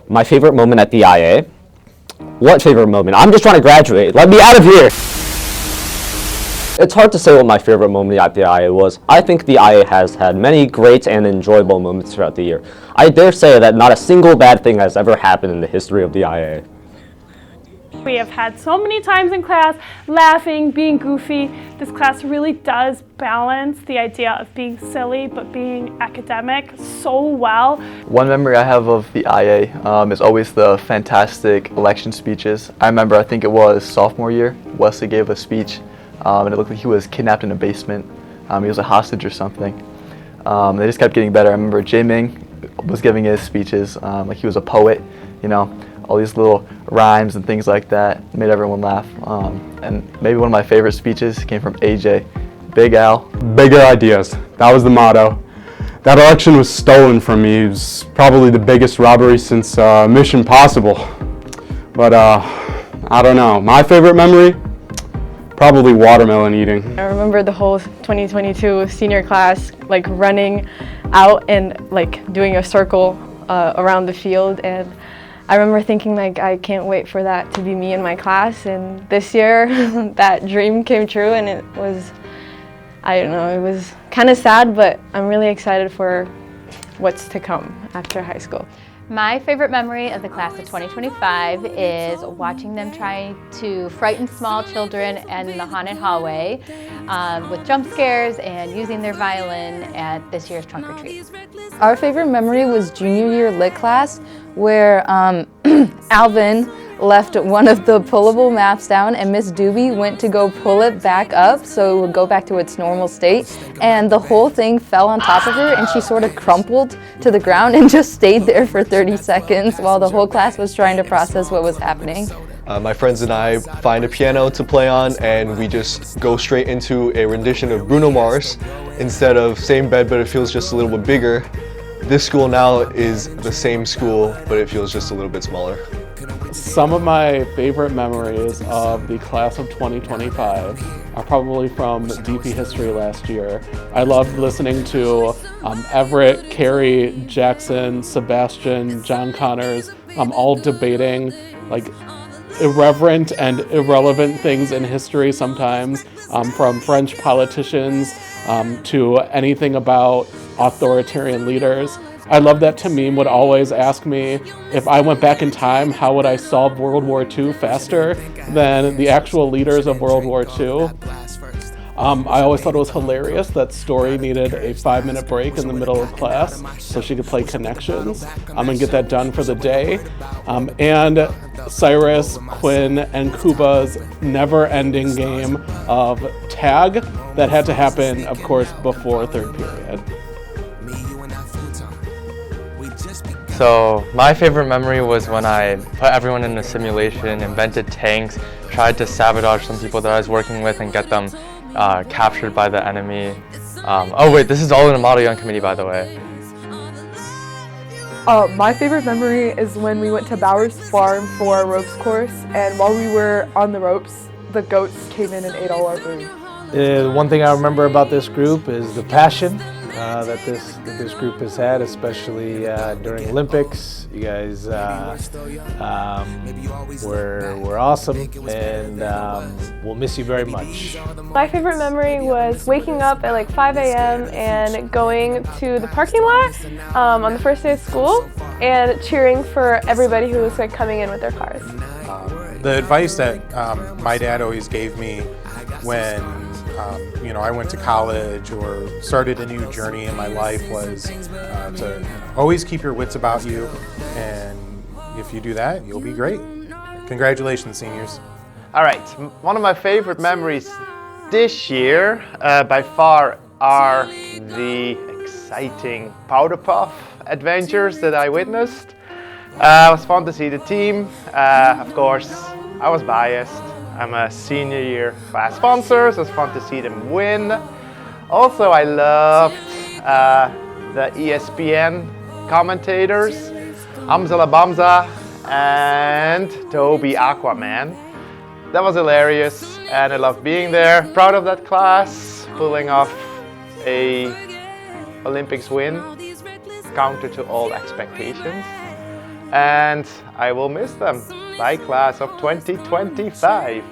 My favorite moment at the IA? What favorite moment? I'm just trying to graduate. Let me out of here! It's hard to say what my favorite moment at the IA was. I think the IA has had many great and enjoyable moments throughout the year. I dare say that not a single bad thing has ever happened in the history of the IA. We have had so many times in class laughing, being goofy. This class really does balance the idea of being silly but being academic so well. One memory I have of the IA is always the fantastic election speeches. I remember, I think it was sophomore year, Wesley gave a speech and it looked like he was kidnapped in a basement. He was a hostage or something. They just kept getting better. I remember Jae-Ming was giving his speeches like he was a poet, you know. All these little rhymes and things like that made everyone laugh. And maybe one of my favorite speeches came from AJ. Big Al. Bigger ideas. That was the motto. That election was stolen from me. It was probably the biggest robbery since Mission Impossible. But I don't know. My favorite memory? Probably watermelon eating. I remember the whole 2022 senior class like running out and like doing a circle around the field, and I remember thinking like I can't wait for that to be me in my class, and this year that dream came true, and it was, I don't know, it was kind of sad, but I'm really excited for what's to come after high school. My favorite memory of the class of 2025 is watching them try to frighten small children in the haunted hallway with jump scares and using their violin at this year's trunk or treat. Our favorite memory was junior year lit class, where Alvin left one of the pullable maps down and Miss Doobie went to go pull it back up so it would go back to its normal state, and the whole thing fell on top of her and she sort of crumpled to the ground and just stayed there for 30 seconds while the whole class was trying to process what was happening. My friends and I find a piano to play on and we just go straight into a rendition of Bruno Mars. Instead of same bed but it feels just a little bit bigger. This school now is the same school but it feels just a little bit smaller. Some of my favorite memories of the class of 2025 are probably from DP history last year. I loved listening to Everett, Carrie, Jackson, Sebastian, John Connors, all debating like irreverent and irrelevant things in history sometimes, from French politicians to anything about authoritarian leaders. I love that Tamim would always ask me if I went back in time, how would I solve World War II faster than the actual leaders of World War II? I always thought it was hilarious that Story needed a 5-minute break in the middle of class so she could play Connections and get that done for the day. And Cyrus, Quinn, and Kuba's never-ending game of tag that had to happen, of course, before third period. So my favorite memory was when I put everyone in a simulation, invented tanks, tried to sabotage some people that I was working with and get them captured by the enemy. Oh wait, this is all in a Model Young committee, by the way. My favorite memory is when we went to Bowers Farm for a ropes course, and while we were on the ropes, the goats came in and ate all our food. One thing I remember about this group is the passion that this group has had, especially during Olympics. You guys were awesome, and we'll miss you very much. My favorite memory was waking up at like 5 a.m. and going to the parking lot on the first day of school and cheering for everybody who was like coming in with their cars. The advice that my dad always gave me when I went to college or started a new journey in my life was to always keep your wits about you, and if you do that, you'll be great. Congratulations, seniors. All right, one of my favorite memories this year by far are the exciting Powder Puff adventures that I witnessed. It was fun to see the team. Of course, I was biased. I'm a senior year class sponsor, so it's fun to see them win. Also, I loved the ESPN commentators, Hamza Bamza and Toby Aquaman. That was hilarious, and I loved being there. Proud of that class, pulling off a Olympics win, counter to all expectations. and I will miss them. Bye, class of 2025.